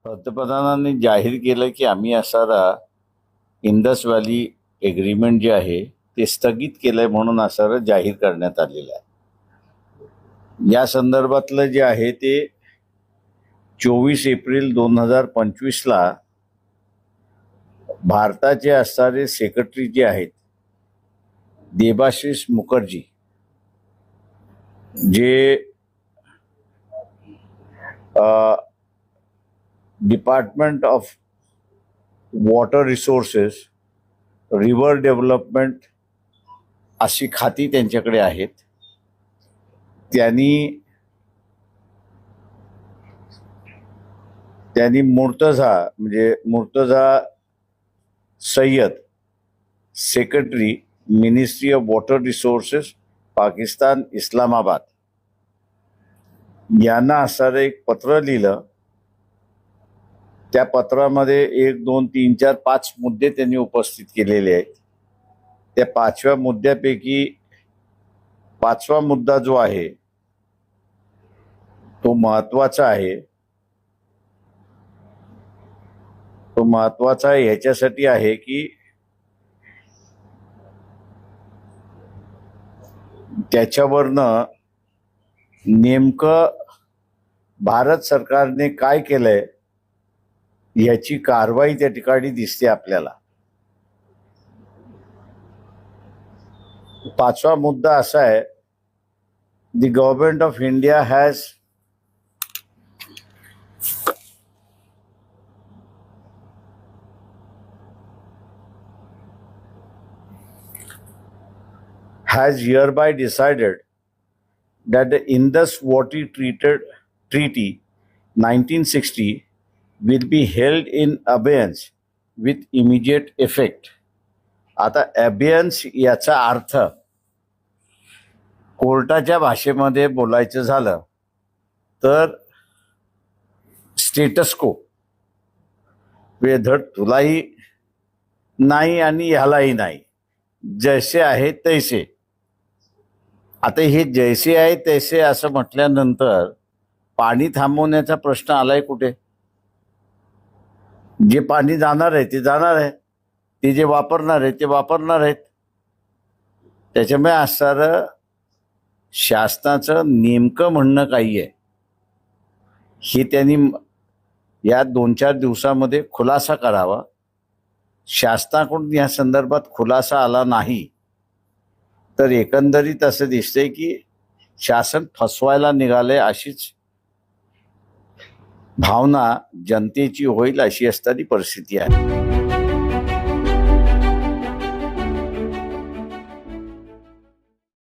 पंतप्रधानांनी जाहीर केलं की आम्ही असारा इंडस व्हॅली एग्रीमेंट जे आहे ते स्थगित केलंय म्हणून असारा जाहीर करण्यात आलेलं आहे। या संदर्भातलं जे आहे ते 24 एप्रिल 2025ला भारताचे असणारे सेक्रेटरी जे आहेत देबाशिष मुखर्जी जे department of water resources river development अशी खाती त्यांच्याकडे आहेत। त्यांनी Murtaza Syed secretary ministry of water resources Pakistan Islamabad यांना असं एक पत्र लिहिलं। त्या पत्रामध्ये 1, 2, 3, 4, 5 मुद्दे त्यांनी उपस्थित केलेले आहेत। त्या 5व्या मुद्द्यापैकी 5वा मुद्दा जो आहे तो महत्वाचा आहे। तो महत्वाचा ह्याच्यासाठी आहे की त्याच्यावरनं नेमकं भारत सरकारने काय केलंय याची कारवाई त्या ठिकाणी दिसते आपल्याला। 5वा मुद्दा असा आहे, the government of India has hereby decided that the Indus Water Treaty 1960 will be held in abeyance with immediate effect। आता abeyance याचा अर्थ कोर्टाच्या भाषेमध्ये बोलायचं झालं तर स्टेटस को, धड तुलाही नाही आणि ह्यालाही नाही, जैसे आहे तैसे। आता हे जैसे आहे तैसे असं म्हटल्यानंतर पाणी थांबवण्याचा प्रश्न आलाय कुठे? जे पाणी जाणार आहे ते जाणार आहे, ते जे वापरणार आहे ते वापरणार आहेत। त्याच्यामुळे असणारं शासनाचं नेमकं म्हणणं काही आहे हे त्यांनी या 2-4 दिवसामध्ये खुलासा करावा। शासनाकडून या संदर्भात खुलासा आला नाही तर एकंदरीत असं दिसतंय की शासन फसवायला निघाले अशीच भावना जनतेची होईल, अशी असणारी परिस्थिती आहे।